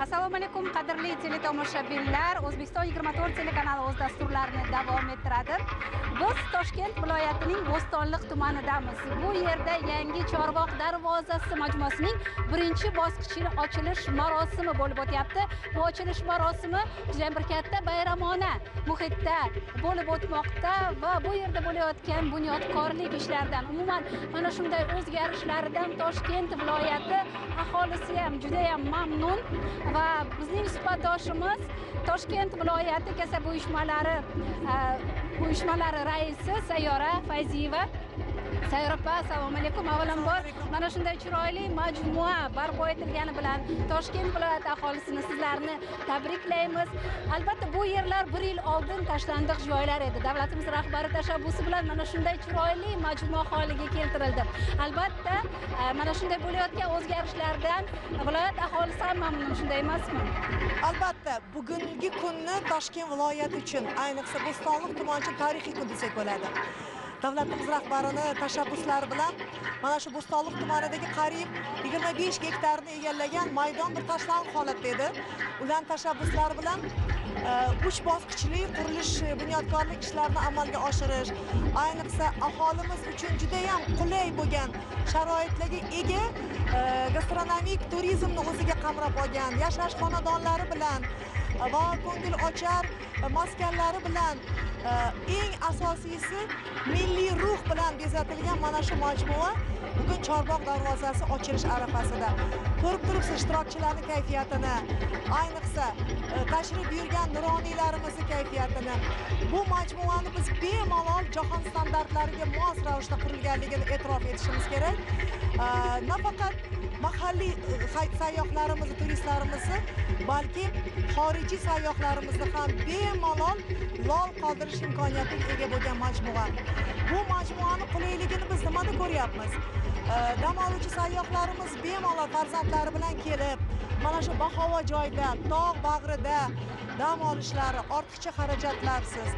Assalomu alaykum qadrli teletomoshabinlar. O'zbekiston 24 telekanali o'z dasturlarini davom ettiradi. Biz Toshkent viloyatining Bo'stonliq tumanidamiz. Bu yerda yangi Chorvoq darvozasi majmuasining birinchi bosqichining ochilish marosimi bo'lib o'tyapti. Bu ochilish marosimi juda bir katta bayramona muhitda bo'lib o'tmoqda va bu yerda bo'layotgan bunyodkorlik ishlaridan, umuman mana shunday o'zgarishlardan Toshkent viloyati aholisi ham juda ham mamnun va bizning suhbatdoshimiz Toshkent viloyati kasaba uyushmalari raisi Sayyora Fayziyeva. Sayyora opa, assalomu alaykum. Avvalambor mana shunday chiroyli majmua barpo etilgani bilan Toshkent viloyati aholisini sizlarni tabriklaymiz. Albatta bu yerlar 1 yil oldin tashlandiq joylar edi. Davlatimiz rahbari tashabbusi bilan mana shunday chiroyli majmua holiga keltirildi. Albatta mana shunday bo'layotgan o'zgarishlardan viloyat aholisi ham mamnun, shunday emasmi? Albatta, bugungi kunni Toshkent viloyati uchun, ayniqsa Bo'stonliq tumani uchun tarixiy kun desak bo'ladi. Davlatimiz rahbarini tashabbuslari bilan mana shu Bo'stonliq tumanidagi qariyb 25 gektarni egallagan maydon bir tashlandiq holatda edi. Ular tashabbuslari bilan 3 bosqichli qurilish bunyodkorlik ishlarini amalga oshirish, ayniqsa aholimiz uchun juda ham qulay bo'lgan sharoitlarga ega gastronomik turizmni o'ziga qamrab olgan, yashash xonadonlari bilan va ko'ngil ochar maskanlari bilan eng asosiysi milliy ruh bilan bezatilgan mana shu majmua bugun Chorvoq darvozasi ochilish arafasida. Ko'rib turibsiz ishtirokchilarning kayfiyatini, ayniqsa tashrif buyurgan nuroniylarimizni kayfiyatini. Bu majmuani biz bemalol jahon standartlariga mos ravishda qurilganligini e'tirof etishimiz kerak. Nafaqat mahalliy sayyohlarimizni, turistlarimizni, balki xorijiy sayyohlarimizni ham bemalol lol qoldirish imkoniyatiga ega bo'lgan majmua. Bu majmuani qulayligini biz nimada ko'ryapmiz? Dam oluvchi sayyohlarimiz bemalol farzandlari bilan kelib, mana shu bahavo joyda, tog' bag'rida dam olishlari ortiqcha xarajatlarsiz.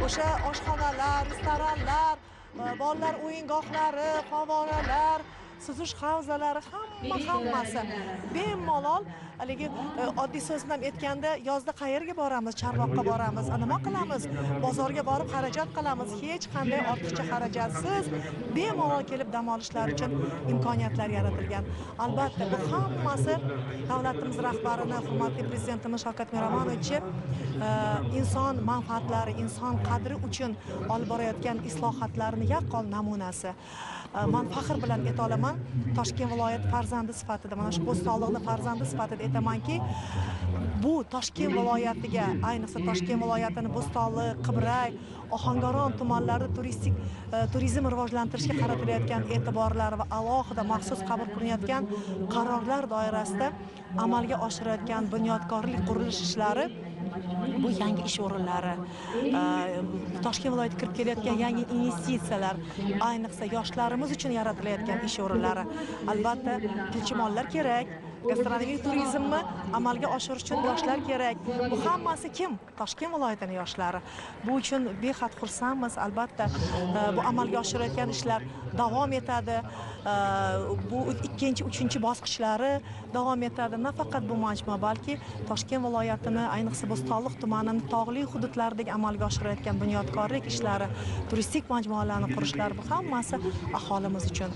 O'sha oshxonalar, restoranlar, bolalar o'yingohlari, favoralar, suzish havzalari hammasi bemalol. Haligi oddiy so'z bilan aytganda, yozda qayerga boramiz? Chorvoqqa boramiz. Nima qilamiz? Bozorga borib xarajat qilamiz. Hech qanday ortiqcha xarajatsiz bemalol kelib dam olishlar uchun imkoniyatlar yaratilgan. Albatta, bu hammasi davlatimiz rahbarini, hurmatli prezidentimiz Shavkat Miromonovich inson manfaatlari, inson qadri uchun olib borayotgan islohotlarning yaqqol namunasi. Men faxr bilan ayta olaman, Toshkent viloyati farzandi sifatida, mana shu Bo'stonliqning farzandi sifatida aytamanki, bu Toshkent viloyatiga, ayniqsa Toshkent viloyatining Bo'stonliq, Qibray, Ohangaron tumanlarida turizm rivojlantirishga qaratilayotgan e'tiborlar va alohida maxsus qabul qilinayotgan qarorlar doirasida amalga oshirilayotgan bunyodkorlik qurilish ishlari, bu yangi ish o'rinlari, Toshkent viloyatiga kirib kelayotgan yangi investitsiyalar, ayniqsa yoshlarimiz uchun yaratilayotgan ish o'rinlari. Albatta, tilchimollar kerak. Gastronomik turizmni amalga oshirish uchun yoshlar kerak. Bu hammasi kim? Toshkent viloyatining yoshlari. Bu uchun behad xursandmiz. Albatta, bu amalga oshirilayotgan ishlar davom etadi. Bu 2-3 bosqichlari davom etadi. Nafaqat bu majmua, balki Toshkent viloyatini, ayniqsa Bo'stonliq tumanining tog'li hududlaridagi amalga oshirilayotgan bunyodkorlik ishlari, turistik majmualarni qurishlar, bu hammasi aholimiz uchun,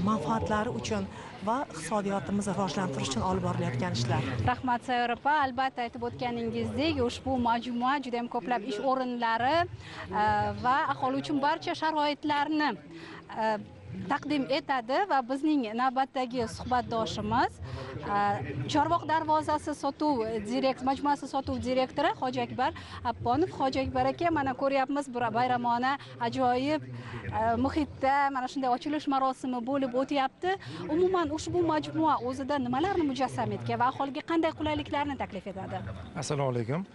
manfaatlari uchun va iqtisodiyotimizni rivojlantirish uchun olib borilayotgan ishlar. Rahmat Sayyora opa, albatta aytib o'tganingizdek, ushbu majmua juda ham ko'plab ish o'rinlari va aholi uchun barcha sharoitlarni taqdim etadi va bizning navbatdagi suhbatdoshimiz Chorvoq darvozasi majmuasi sotuv direktori Hoji Akbar Apponov. Hoji Akbar aka, mana ko'ryapmiz, bir bayramona ajoyib muhitda mana shunday ochilish marosimi bo'lib o'tyapti. Umuman ushbu majmua o'zida nimalarni mujassam etgan va aholiga qanday qulayliklarni taklif etadi? Assalomu alaykum.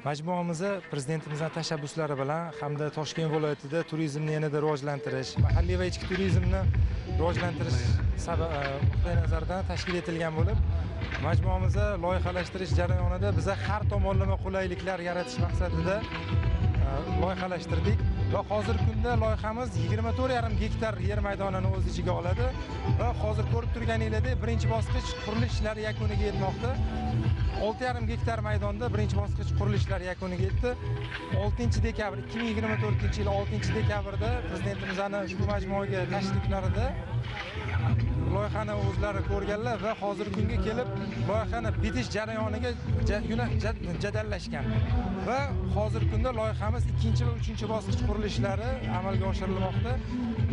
Majmuamizda prezidentimizning tashabbuslari bilan hamda Toshkent viloyatida turizmni yanada rivojlantirish, mahalliy va ichki turizmni rivojlantirish nuqtai nazaridan tashkil etilgan bo'lib, majmuamizda loyihalashtirish jarayonida biz har tomonlama qulayliklar yaratish maqsadida loyihalashtirdik va hozirgi kunda loyihamiz 24,5 gektar yer maydonini o'z ichiga oladi va hozir ko'rib turganingizdek birinchi bosqich qurilish ishlari yakuniga yetmoqda. 6,5 gektar maydonda birinchi bosqich qurilish ishlari yakuniga yetdi. 6-dekabr 2024-yil 6-dekabrda prezidentimizning ushbu majmuaga tashriflarida loyihani o'zlari ko'rganlar va hozirgi kunga kelib loyihani bitish jarayoniga jadallashgan va hozirgi kunda loyihamiz 2 va 3 bosqich qurilishlari amalga oshirilmoqda.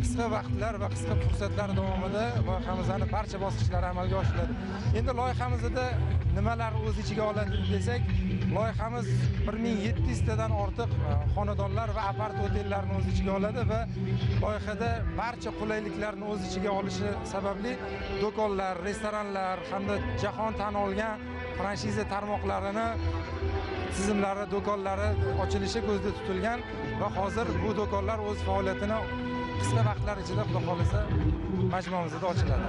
Qisqa vaqtlar va qisqa fursatlar davomida loyihamizning barcha bosqichlari amalga oshiriladi. Endi loyihamizda nimalar o'z ichiga oladi desak, loyihamiz 1700 tadan ortiq xonadonlar va apart otellarni o'z ichiga oladi va loyihada barcha qulayliklarni o'z ichiga olishi sababli do'konlar, restoranlar hamda jahon tan olgan franshiza tarmoqlarini tizimlari, do'konlari ochilishi ko'zda tutilgan va hozir bu do'konlar o'z faoliyatini qisqa vaqtlar ichida xudo xolisa majmuamizda ochiladi.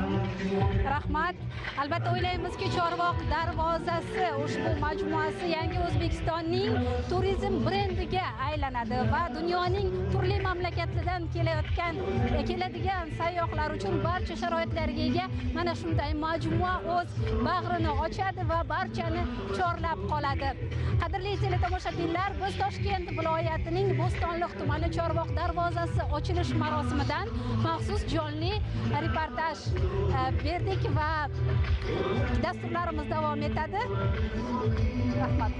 Rahmat. Albatta o'ylaymizki, Chorvoq darvozasi ushbu majmuasi yangi O'zbekistonning turizm brendiga aylanadi va dunyoning turli mamlakatlaridan keladigan sayyohlar uchun barcha sharoitlarga ega mana shunday majmua o'z bag'rini ochadi va barchani chorlab qoladi. Qadrli teletomoshabinlar, biz Toshkent viloyatining Bo'stonliq tumani Chorvoq darvozasi ochilish marosimidan maxsus jonli reportaj berdik va dasturlarimiz davom etadi. Rahmat.